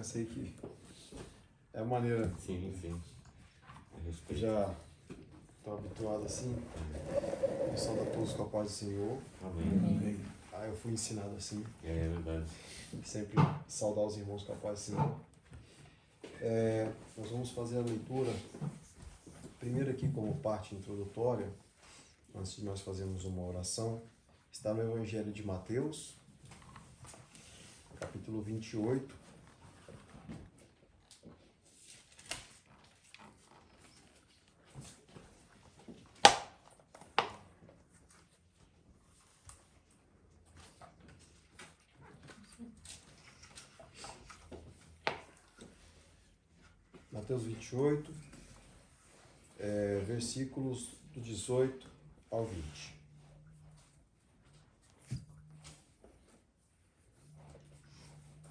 Sei que é a maneira. Sim, sim. Já estou habituado assim. Eu saudo a todos com a paz do Senhor. Amém. Eu fui ensinado assim. É verdade. Sempre saudar os irmãos com a paz do Senhor. Nós vamos fazer a leitura, primeiro aqui como parte introdutória, antes de nós fazermos uma oração, está no Evangelho de Mateus, capítulo 28. Mateus 28, versículos do 18 ao 20.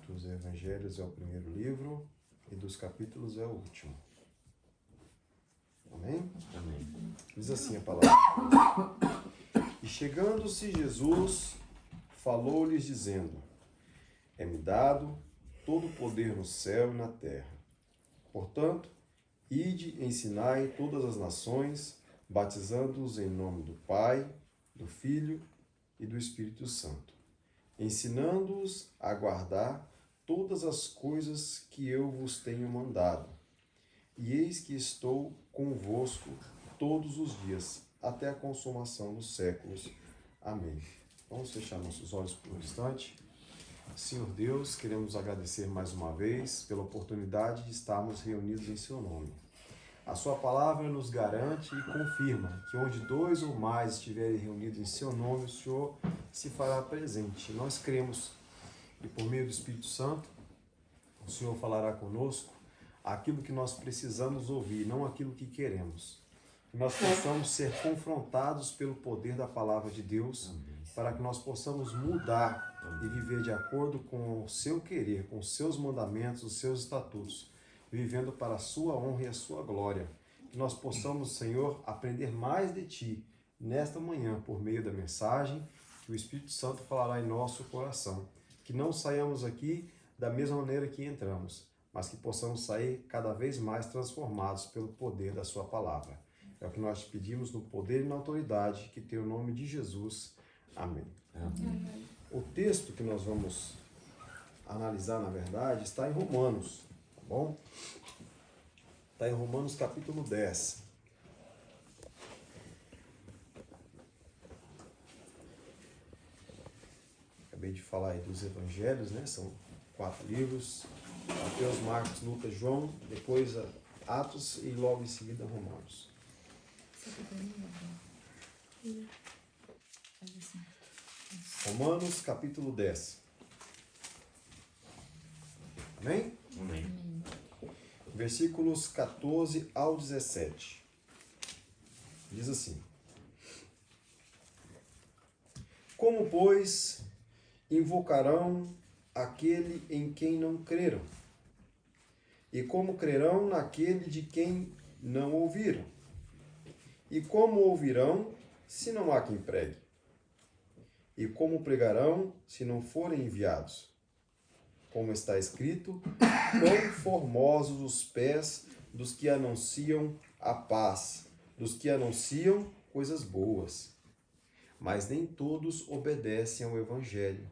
Dos evangelhos é o primeiro livro e dos capítulos é o último. Amém? Amém. Diz assim a palavra. E chegando-se Jesus, falou-lhes dizendo: É-me dado todo o poder no céu e na terra. Portanto, ide e ensinai todas as nações, batizando-os em nome do Pai, do Filho e do Espírito Santo, ensinando-os a guardar todas as coisas que eu vos tenho mandado. E eis que estou convosco todos os dias, até a consumação dos séculos. Amém. Vamos fechar nossos olhos por um instante. Senhor Deus, queremos agradecer mais uma vez pela oportunidade de estarmos reunidos em Seu nome. A Sua palavra nos garante e confirma que onde dois ou mais estiverem reunidos em Seu nome, o Senhor se fará presente. Nós cremos e por meio do Espírito Santo, o Senhor falará conosco aquilo que nós precisamos ouvir, não aquilo que queremos. Que nós possamos ser confrontados pelo poder da palavra de Deus, para que nós possamos mudar e viver de acordo com o seu querer, com os seus mandamentos, os seus estatutos, vivendo para a sua honra e a sua glória. Que nós possamos, Senhor, aprender mais de Ti nesta manhã, por meio da mensagem que o Espírito Santo falará em nosso coração. Que não saiamos aqui da mesma maneira que entramos, mas que possamos sair cada vez mais transformados pelo poder da Sua palavra. É o que nós te pedimos no poder e na autoridade que tem o nome de Jesus. Amém. Amém. O texto que nós vamos analisar, na verdade, está em Romanos, tá bom? Está em Romanos capítulo 10. Acabei de falar aí dos evangelhos, né? São 4 livros: Mateus, Marcos, Lucas, João, depois Atos e logo em seguida Romanos. Romanos capítulo 10. Amém? Amém. Versículos 14 ao 17. Diz assim: Como, pois, invocarão aquele em quem não creram? E como crerão naquele de quem não ouviram? E como ouvirão, se não há quem pregue? E como pregarão, se não forem enviados? Como está escrito: Quão formosos os pés dos que anunciam a paz, dos que anunciam coisas boas. Mas nem todos obedecem ao Evangelho.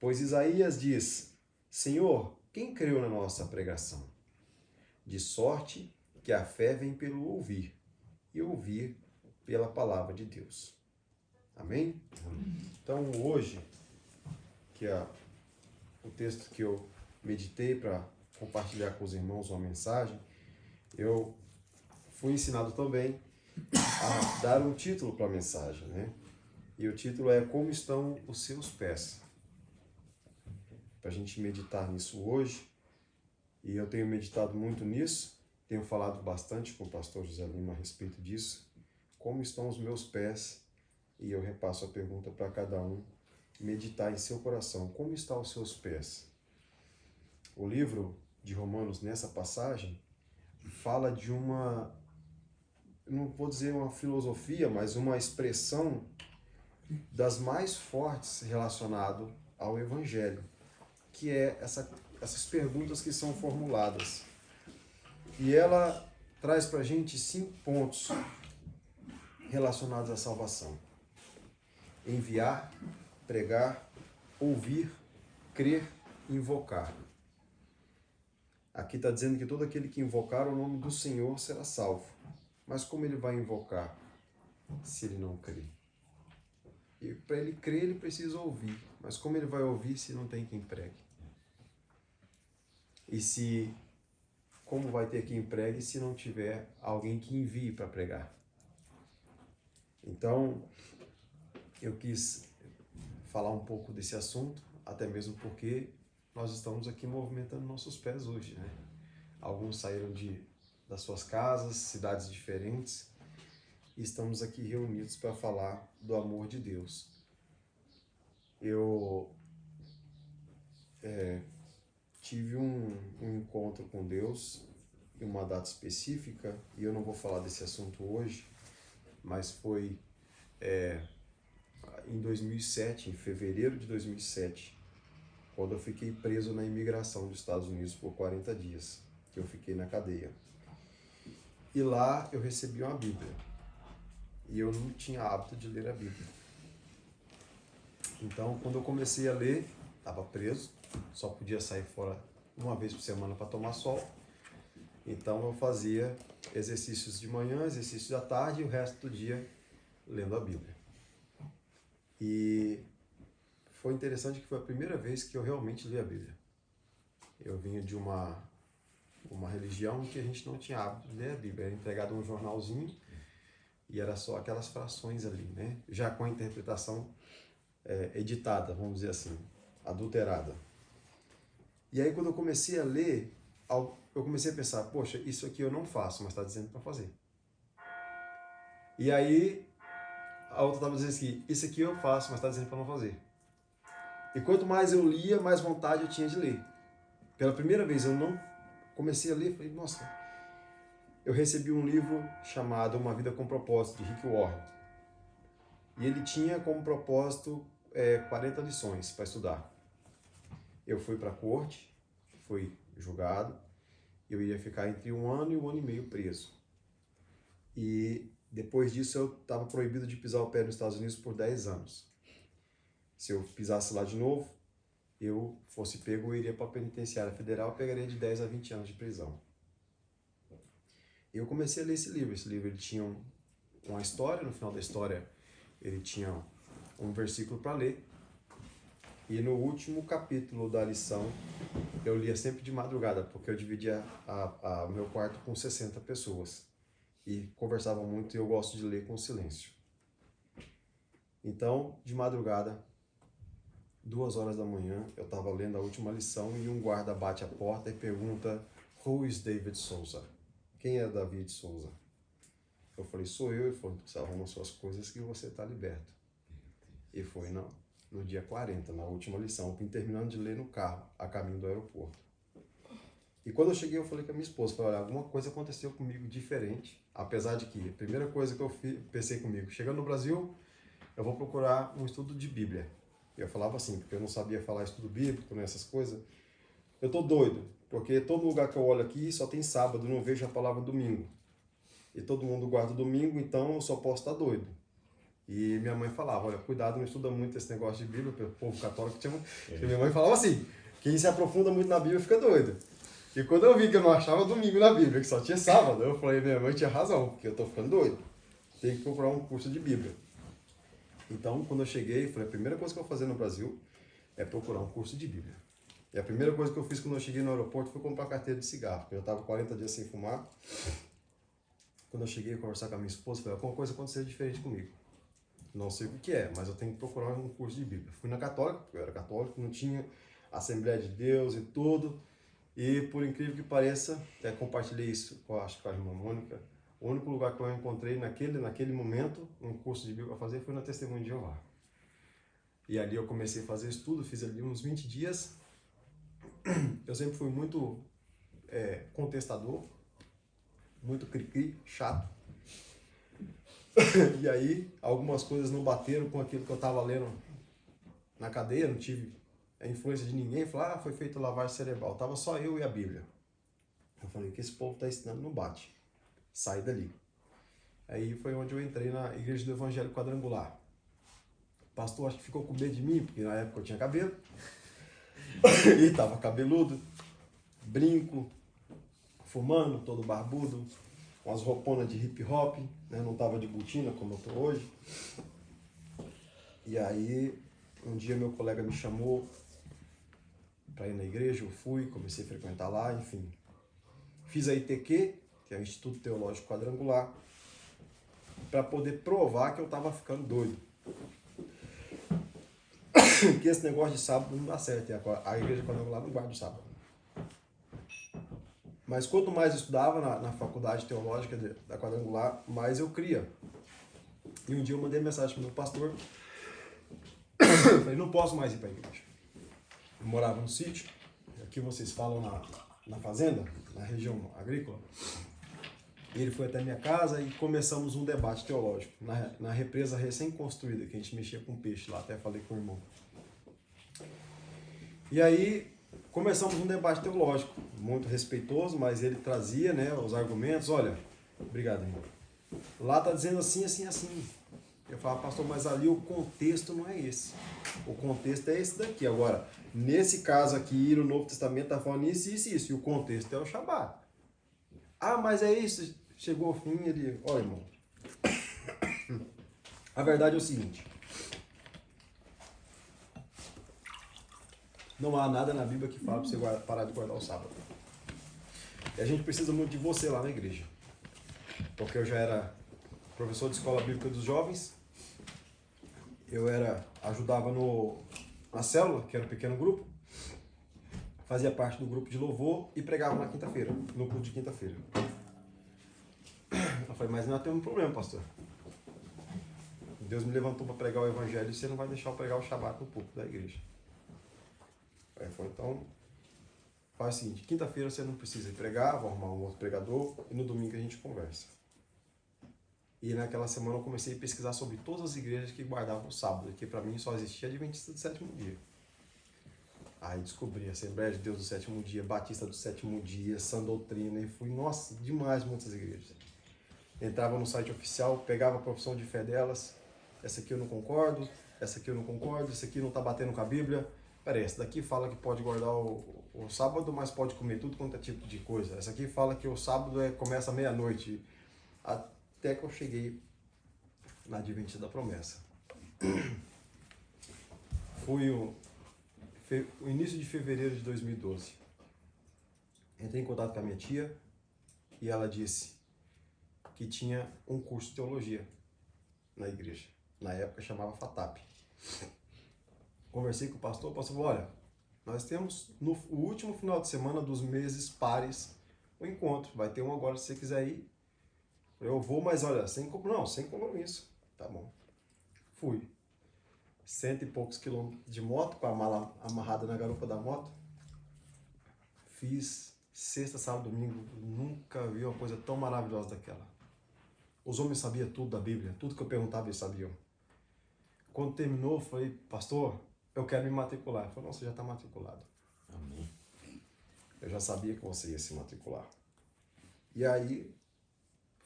Pois Isaías diz: Senhor, quem creu na nossa pregação? De sorte que a fé vem pelo ouvir, e ouvir pela palavra de Deus. Amém? Então, hoje, que é o texto que eu meditei para compartilhar com os irmãos uma mensagem, eu fui ensinado também a dar um título para a mensagem, né? E o título é Como Estão os Seus Pés? Para a gente meditar nisso hoje. E eu tenho meditado muito nisso, tenho falado bastante com o pastor José Lima a respeito disso. Como estão os meus pés? E eu repasso a pergunta para cada um meditar em seu coração. Como estão os seus pés? O livro de Romanos, nessa passagem, fala de uma, não vou dizer uma filosofia, mas uma expressão das mais fortes relacionado ao Evangelho, que é essa essas perguntas que são formuladas. E ela traz para a gente 5 pontos relacionados à salvação: enviar, pregar, ouvir, crer, invocar. Aqui está dizendo que todo aquele que invocar o nome do Senhor será salvo. Mas como ele vai invocar se ele não crer? E para ele crer, ele precisa ouvir. Mas como ele vai ouvir se não tem quem pregue? E como vai ter quem pregue se não tiver alguém que envie para pregar? Então, eu quis falar um pouco desse assunto, até mesmo porque nós estamos aqui movimentando nossos pés hoje, né? Alguns saíram das suas casas, cidades diferentes, e estamos aqui reunidos para falar do amor de Deus. Eu tive um encontro com Deus em uma data específica, e eu não vou falar desse assunto hoje, mas foi em 2007, em fevereiro de 2007, quando eu fiquei preso na imigração dos Estados Unidos por 40 dias, que eu fiquei na cadeia. E lá eu recebi uma Bíblia. E eu não tinha hábito de ler a Bíblia. Então, quando eu comecei a ler, estava preso, só podia sair fora uma vez por semana para tomar sol. Então, eu fazia exercícios de manhã, exercícios à tarde e o resto do dia lendo a Bíblia. E foi interessante que foi a primeira vez que eu realmente li a Bíblia. Eu vinha de uma religião que a gente não tinha hábito de ler a Bíblia. Era entregado um jornalzinho e era só aquelas frações ali, né? Já com a interpretação editada, vamos dizer assim, adulterada. E aí quando eu comecei a ler, eu comecei a pensar, poxa, isso aqui eu não faço, mas está dizendo para fazer. E aí a outra estava dizendo assim, isso aqui eu faço, mas está dizendo para não fazer. E quanto mais eu lia, mais vontade eu tinha de ler. Pela primeira vez eu não comecei a ler, falei, nossa, eu recebi um livro chamado Uma Vida com Propósito, de Rick Warren. E ele tinha como propósito 40 lições para estudar. Eu fui para a corte, fui julgado, eu ia ficar entre 1 ano e 1 ano e meio preso. E depois disso eu estava proibido de pisar o pé nos Estados Unidos por 10 anos. Se eu pisasse lá de novo, eu fosse pego, eu iria para a penitenciária federal, eu pegaria de 10 a 20 anos de prisão. Eu comecei a ler esse livro. Esse livro ele tinha uma história, no final da história ele tinha um versículo para ler. E no último capítulo da lição, eu lia sempre de madrugada, porque eu dividia o meu quarto com 60 pessoas. E conversava muito e eu gosto de ler com silêncio. Então, de madrugada, 2 horas da manhã, eu estava lendo a última lição e um guarda bate a porta e pergunta: Who is David Souza? Quem é David Souza? Eu falei, sou eu. Ele falou, você arruma suas coisas que você está liberto. E foi no dia 40, na última lição, eu vim terminando de ler no carro, a caminho do aeroporto. E quando eu cheguei, eu falei com a minha esposa, falei, olha, alguma coisa aconteceu comigo diferente, apesar de que a primeira coisa que eu pensei comigo, chegando no Brasil, eu vou procurar um estudo de Bíblia. Eu falava assim, porque eu não sabia falar estudo bíblico, né, essas coisas. Eu tô doido, porque todo lugar que eu olho aqui só tem sábado, não vejo a palavra domingo. E todo mundo guarda domingo, então eu só posso estar doido. E minha mãe falava, olha, cuidado, não estuda muito esse negócio de Bíblia, o povo católico tinha muito... E minha mãe falava assim, quem se aprofunda muito na Bíblia fica doido. E quando eu vi que eu não achava domingo na Bíblia, que só tinha sábado, eu falei, minha mãe tinha razão, porque eu tô ficando doido. Tem que procurar um curso de Bíblia. Então, quando eu cheguei, eu falei, a primeira coisa que eu vou fazer no Brasil é procurar um curso de Bíblia. E a primeira coisa que eu fiz quando eu cheguei no aeroporto foi comprar carteira de cigarro, porque eu estava 40 dias sem fumar. Quando eu cheguei a conversar com a minha esposa, eu falei, alguma coisa aconteceu diferente comigo. Não sei o que é, mas eu tenho que procurar um curso de Bíblia. Fui na Católica, porque eu era católico, não tinha Assembleia de Deus e tudo. E por incrível que pareça, até compartilhei isso com a irmã Mônica, o único lugar que eu encontrei naquele momento, um curso de Bíblia para fazer, foi na Testemunho de Jeová. E ali eu comecei a fazer estudo, fiz ali uns 20 dias. Eu sempre fui muito contestador, muito cri-cri, chato. E aí, algumas coisas não bateram com aquilo que eu estava lendo na cadeia, não tive a influência de ninguém, falar, foi feita lavagem cerebral. Tava só eu e a Bíblia. Eu falei, o que esse povo está ensinando não bate. Sai dali. Aí foi onde eu entrei na Igreja do Evangelho Quadrangular. O pastor acho que ficou com medo de mim, porque na época eu tinha cabelo. E tava cabeludo, brinco, fumando, todo barbudo, com as rouponas de hip hop, né? Não tava de botina como eu tô hoje. E aí, um dia meu colega me chamou para ir na igreja, eu fui, comecei a frequentar lá, enfim. Fiz a ITQ, que é o Instituto Teológico Quadrangular, para poder provar que eu estava ficando doido. Que esse negócio de sábado não dá certo, a igreja quadrangular não guarda o sábado. Mas quanto mais eu estudava na faculdade teológica da quadrangular, mais eu cria. E um dia eu mandei mensagem para o meu pastor, eu falei, não posso mais ir para a igreja. Eu morava no sítio, aqui vocês falam na fazenda, na região agrícola. Ele foi até minha casa e começamos um debate teológico na represa recém-construída, que a gente mexia com peixe lá, até falei com o irmão. E aí começamos um debate teológico, muito respeitoso, mas ele trazia, né, os argumentos. Olha, obrigado, irmão. Lá está dizendo assim, assim, assim. Eu falava, pastor, mas ali o contexto não é esse. O contexto é esse daqui. Agora, nesse caso aqui, no Novo Testamento está falando isso, isso e isso. E o contexto é o Shabat. Ah, mas é isso. Chegou ao fim, ele... Olha, irmão. A verdade é o seguinte. Não há nada na Bíblia que fala para você parar de guardar o sábado. E a gente precisa muito de você lá na igreja. Porque eu já era professor de escola bíblica dos jovens. Eu ajudava na célula, que era um pequeno grupo. Fazia parte do grupo de louvor e pregava na quinta-feira, no culto de quinta-feira. Eu falei, mas nós temos um problema, pastor. Deus me levantou para pregar o evangelho e você não vai deixar eu pregar o Shabat no púlpito da igreja. Aí foi, então, faz o seguinte, quinta-feira você não precisa ir pregar, vou arrumar um outro pregador e no domingo a gente conversa. E naquela semana eu comecei a pesquisar sobre todas as igrejas que guardavam o sábado, que para mim só existia Adventista do Sétimo Dia. Aí descobri Assembleia de Deus do Sétimo Dia, Batista do Sétimo Dia, Sã Doutrina, e fui, nossa, demais muitas igrejas. Entrava no site oficial, pegava a profissão de fé delas, essa aqui eu não concordo, essa aqui eu não concordo, essa aqui não está batendo com a Bíblia. Peraí, essa daqui fala que pode guardar o sábado, mas pode comer tudo quanto é tipo de coisa. Essa aqui fala que o sábado começa meia-noite. Até que eu cheguei na Adventista da Promessa. Foi o início de fevereiro de 2012. Entrei em contato com a minha tia e ela disse que tinha um curso de teologia na igreja. Na época chamava FATAP. Conversei com o pastor falou, olha, nós temos no último final de semana dos meses pares o encontro. Vai ter um agora se você quiser ir. Eu vou, mas olha, sem compromisso. Tá bom. Fui. 100 e poucos quilômetros de moto, com a mala amarrada na garupa da moto. Fiz sexta, sábado, domingo. Nunca vi uma coisa tão maravilhosa daquela. Os homens sabiam tudo da Bíblia. Tudo que eu perguntava, eles sabiam. Quando terminou, eu falei, pastor, eu quero me matricular. Ele falou, não, você já está matriculado. Amém. Eu já sabia que você ia se matricular. E aí,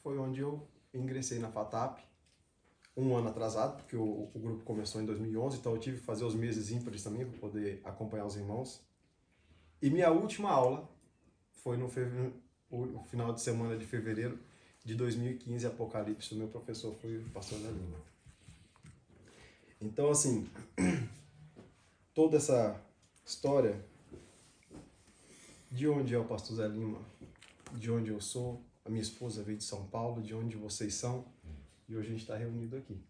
foi onde eu ingressei na FATAP, um ano atrasado, porque o grupo começou em 2011, então eu tive que fazer os meses ímpares também para poder acompanhar os irmãos. E minha última aula foi no final de semana de fevereiro de 2015, Apocalipse. O meu professor foi o pastor Zé Lima. Então, assim, toda essa história, de onde é o pastor Zé Lima, de onde eu sou, a minha esposa veio de São Paulo, de onde vocês são, e hoje a gente está reunido aqui.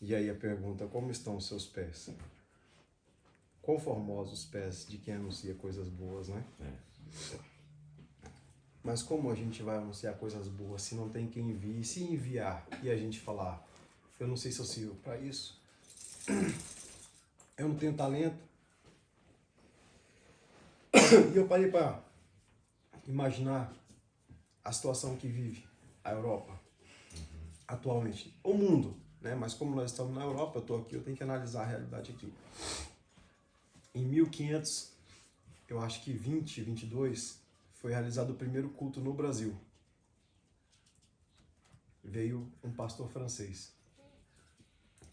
E aí a pergunta, como estão os seus pés? Quão formosos os pés de quem anuncia coisas boas, né? Mas como a gente vai anunciar coisas boas se não tem quem envie? Se enviar e a gente falar, eu não sei se eu sirvo para isso, eu não tenho talento. E eu parei para imaginar a situação que vive a Europa atualmente, o mundo, né? Mas como nós estamos na Europa, eu estou aqui, eu tenho que analisar a realidade aqui. Em 1500, eu acho que 22, foi realizado o primeiro culto no Brasil. Veio um pastor francês.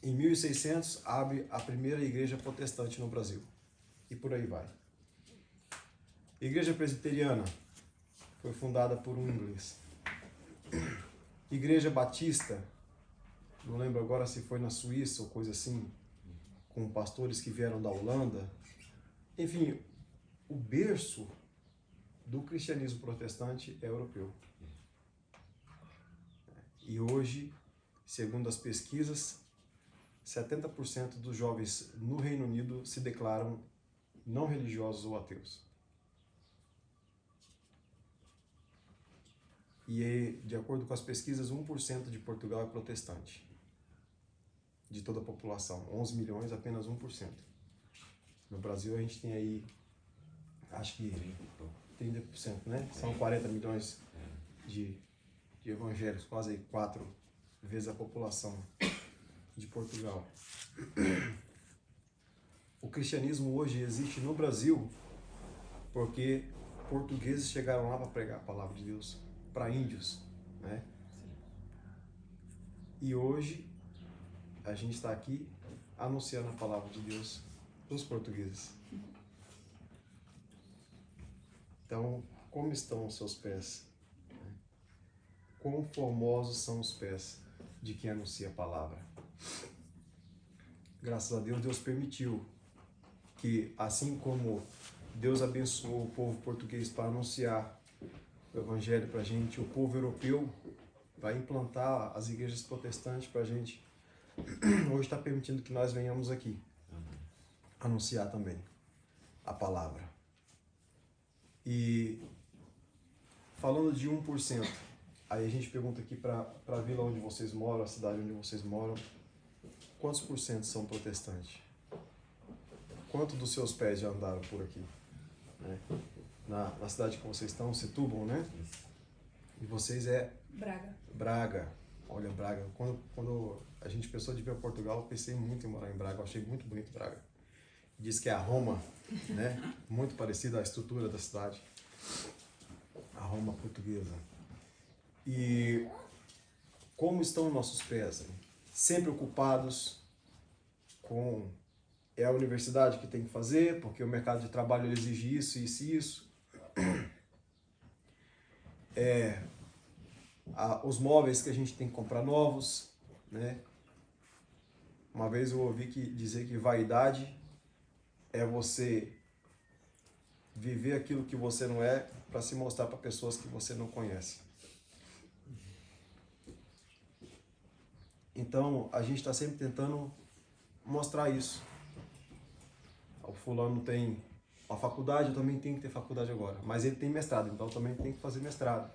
Em 1600, abre a primeira igreja protestante no Brasil. E por aí vai. Igreja presbiteriana foi fundada por um inglês. Igreja batista, não lembro agora se foi na Suíça ou coisa assim, com pastores que vieram da Holanda. Enfim, o berço do cristianismo protestante é europeu. E hoje, segundo as pesquisas, 70% dos jovens no Reino Unido se declaram não religiosos ou ateus. E, de acordo com as pesquisas, 1% de Portugal é protestante. De toda a população. 11 milhões, apenas 1%. No Brasil, a gente tem aí, acho que 30%, né? São 40 milhões de evangélicos, quase 4 vezes a população de Portugal. O cristianismo hoje existe no Brasil porque portugueses chegaram lá para pregar a palavra de Deus para índios, né? E hoje a gente está aqui anunciando a palavra de Deus para os portugueses. Então, como estão os seus pés? Quão formosos são os pés de quem anuncia a palavra? Graças a Deus, Deus permitiu que, assim como Deus abençoou o povo português para anunciar o evangelho para a gente, o povo europeu vai implantar as igrejas protestantes para a gente. Hoje está permitindo que nós venhamos aqui anunciar também a palavra. E falando de 1%, aí a gente pergunta aqui para a vila onde vocês moram, a cidade onde vocês moram, quantos por cento são protestantes? Quantos dos seus pés já andaram por aqui? Né? Na cidade que vocês estão, Setúbal, né? E vocês é? Braga. Olha, Braga. Quando a gente pensou de vir a Portugal, eu pensei muito em morar em Braga. Eu achei muito bonito Braga. Diz que é a Roma, né? Muito parecida à estrutura da cidade. A Roma portuguesa. E como estão nossos pés? Sempre ocupados com... É a universidade que tem que fazer, porque o mercado de trabalho exige isso, isso e isso. Os móveis que a gente tem que comprar novos, né? Uma vez eu ouvi dizer que vaidade é você viver aquilo que você não é para se mostrar para pessoas que você não conhece. Então, a gente está sempre tentando mostrar isso. O fulano tem uma faculdade, eu também tenho que ter faculdade agora. Mas ele tem mestrado, então eu também tenho que fazer mestrado.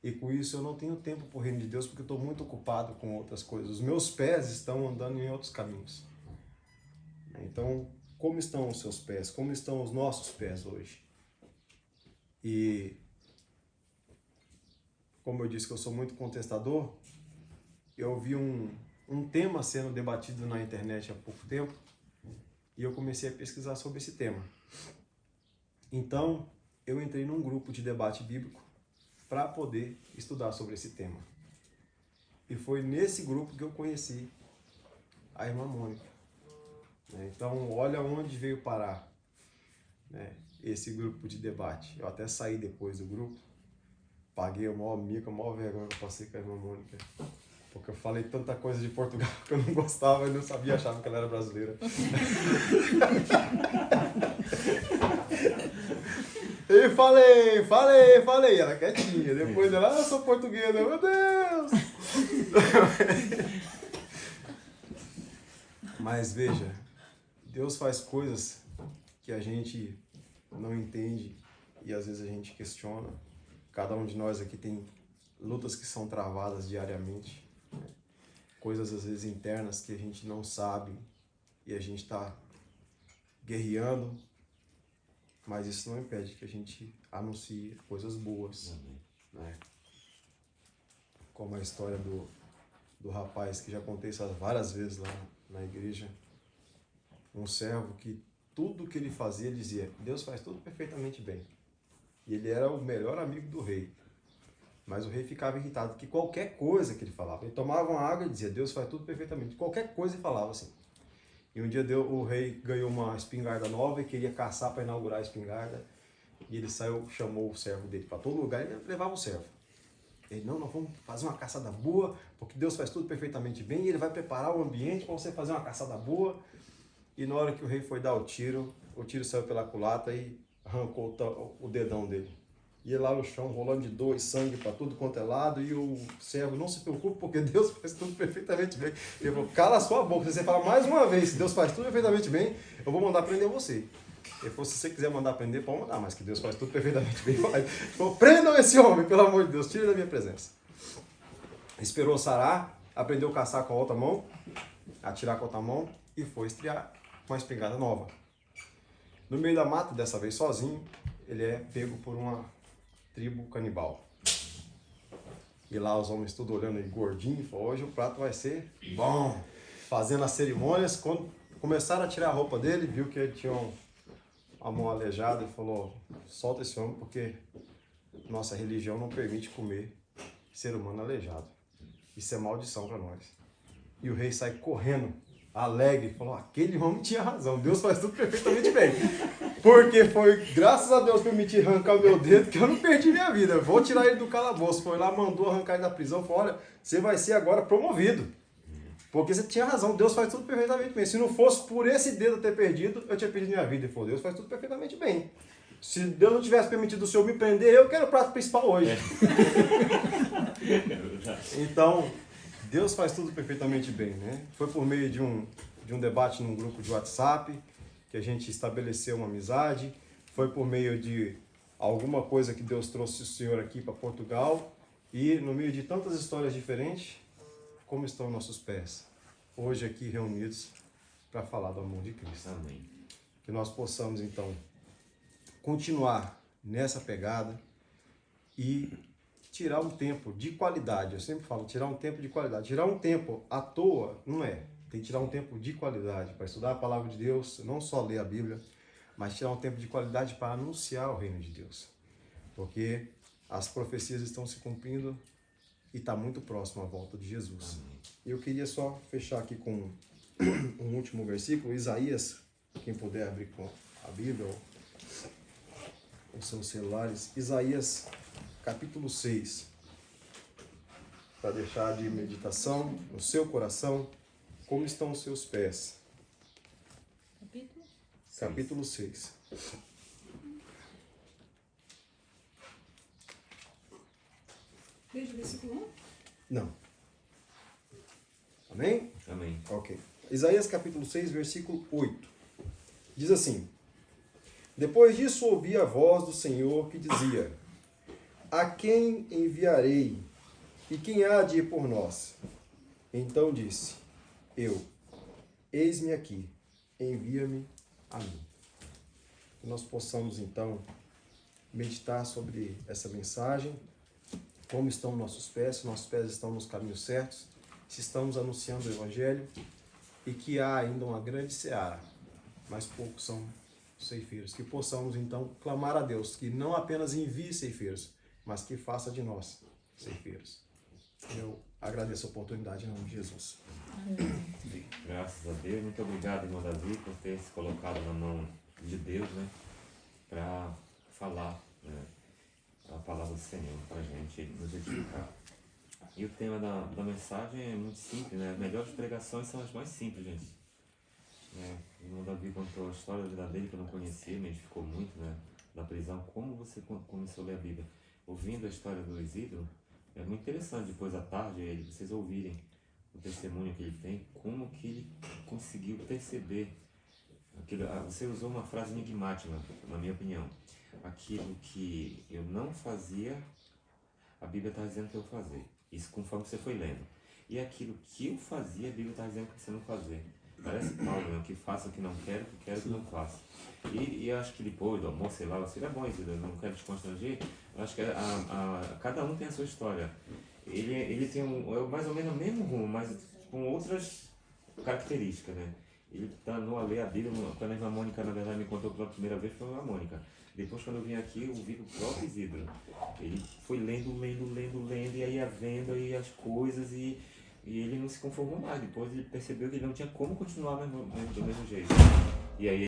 E com isso eu não tenho tempo para o reino de Deus, porque eu estou muito ocupado com outras coisas. Os meus pés estão andando em outros caminhos. Então, como estão os seus pés? Como estão os nossos pés hoje? E, como eu disse que eu sou muito contestador, eu vi um tema sendo debatido na internet há pouco tempo, e eu comecei a pesquisar sobre esse tema. Então, eu entrei num grupo de debate bíblico para poder estudar sobre esse tema. E foi nesse grupo que eu conheci a irmã Mônica. Então, olha onde veio parar, né, esse grupo de debate. Eu até saí depois do grupo, paguei o maior mico, a maior vergonha que eu passei com a irmã Mônica. Porque eu falei tanta coisa de Portugal que eu não gostava e não sabia, achava que ela era brasileira. E falei, ela quietinha. Depois ela, eu sou portuguesa, meu Deus! Mas veja, Deus faz coisas que a gente não entende e às vezes a gente questiona. Cada um de nós aqui tem lutas que são travadas diariamente. Coisas às vezes internas que a gente não sabe e a gente está guerreando, mas isso não impede que a gente anuncie coisas boas, né? Como a história do rapaz que já contei isso várias vezes lá na igreja. Um servo que tudo que ele fazia, ele dizia, Deus faz tudo perfeitamente bem. E ele era o melhor amigo do rei. Mas o rei ficava irritado que qualquer coisa que ele falava, ele tomava uma água e dizia, Deus faz tudo perfeitamente. Qualquer coisa ele falava assim. E um dia o rei ganhou uma espingarda nova e queria caçar para inaugurar a espingarda. E ele saiu, chamou o servo dele para todo lugar e ele levava o servo. Ele, não, nós vamos fazer uma caçada boa, porque Deus faz tudo perfeitamente bem e ele vai preparar o ambiente para você fazer uma caçada boa. E na hora que o rei foi dar o tiro saiu pela culatra e arrancou o dedão dele. E ele lá no chão, rolando de dor e sangue para tudo quanto é lado, e o servo, não se preocupe, porque Deus faz tudo perfeitamente bem. Ele falou, cala a sua boca, se você falar mais uma vez, se Deus faz tudo perfeitamente bem, eu vou mandar prender você. Ele falou, se você quiser mandar prender, pode mandar, mas que Deus faz tudo perfeitamente bem. Ele falou, prendam esse homem, pelo amor de Deus, tire da minha presença. Esperou sarar, aprendeu a caçar com a outra mão, atirar com a outra mão, e foi estrear com a espingarda nova. No meio da mata, dessa vez sozinho, ele é pego por uma tribo canibal. E lá os homens tudo olhando ele gordinho, falou, hoje o prato vai ser bom. Fazendo as cerimônias, quando começaram a tirar a roupa dele, viu que ele tinha uma mão aleijada e falou, solta esse homem porque nossa religião não permite comer ser humano aleijado. Isso é maldição para nós. E o rei sai correndo, alegre, falou, aquele homem tinha razão, Deus faz tudo perfeitamente bem. Porque foi, graças a Deus, permitir arrancar o meu dedo, que eu não perdi minha vida. Vou tirar ele do calabouço. Foi lá, mandou arrancar ele da prisão, falou, olha, você vai ser agora promovido. Porque você tinha razão, Deus faz tudo perfeitamente bem. Se não fosse por esse dedo ter perdido, eu tinha perdido minha vida. Ele falou, Deus faz tudo perfeitamente bem. Se Deus não tivesse permitido o Senhor me prender, eu quero o prato principal hoje. Então, Deus faz tudo perfeitamente bem, né? Foi por meio de um debate num grupo de WhatsApp que a gente estabeleceu uma amizade. Foi por meio de alguma coisa que Deus trouxe o Senhor aqui para Portugal. E no meio de tantas histórias diferentes, como estão nossos pés? Hoje aqui reunidos para falar do amor de Cristo. Amém. Que nós possamos, então, continuar nessa pegada e tirar um tempo de qualidade. Eu sempre falo, tirar um tempo de qualidade. Tirar um tempo à toa não é. Tem que tirar um tempo de qualidade para estudar a palavra de Deus, não só ler a Bíblia, mas tirar um tempo de qualidade para anunciar o reino de Deus. Porque as profecias estão se cumprindo e está muito próximo à volta de Jesus. Eu queria só fechar aqui com um último versículo, Isaías, quem puder abrir com a Bíblia ou os seus celulares, Isaías capítulo 6, para deixar de meditação no seu coração. Como estão os seus pés? Capítulo 6. Desde o versículo 1? Não. Amém? Amém. Ok. Isaías capítulo 6, versículo 8. Diz assim, depois disso ouvi a voz do Senhor que dizia, a quem enviarei? E quem há de ir por nós? Então disse, eu, eis-me aqui, envia-me a mim. Que nós possamos, então, meditar sobre essa mensagem, como estão nossos pés, se nossos pés estão nos caminhos certos, se estamos anunciando o Evangelho, e que há ainda uma grande seara, mas poucos são ceifeiros. Que possamos, então, clamar a Deus, que não apenas envie ceifeiros, mas que faça de nós ceifeiros. Eu agradeço a oportunidade em nome de Jesus. Amém. Graças a Deus. Muito obrigado, irmão Davi, por ter se colocado na mão de Deus, né? Para falar, né, a palavra do Senhor para a gente nos edificar. E o tema da mensagem é muito simples, né? As melhores pregações são as mais simples, gente. O irmão Davi contou a história da vida dele, que eu não conhecia, me edificou muito, né? Da prisão. Como você começou a ler a Bíblia? Ouvindo a história do Isidro, é muito interessante depois à tarde vocês ouvirem o testemunho que ele tem, como que ele conseguiu perceber aquilo. Você usou uma frase enigmática, na minha opinião. Aquilo que eu não fazia, a Bíblia está dizendo que eu fazer. Isso conforme você foi lendo. E aquilo que eu fazia, a Bíblia está dizendo que você não fazer. Parece Paulo, né? Que faço o que não quero, que quero que não faço. E eu acho que depois do almoço, sei lá, você é bom, Isidro, eu não quero te constranger. Eu acho que cada um tem a sua história. ele tem mais ou menos o mesmo rumo, mas com outras características, né? Ele no a ler a Bíblia, quando a irmã Mônica, na verdade, me contou pela primeira vez, foi a Mônica. Depois, quando eu vim aqui, eu vi o próprio Isidro. Ele foi lendo, e aí ia vendo aí as coisas e ele não se conformou mais. Depois ele percebeu que ele não tinha como continuar do mesmo jeito. E aí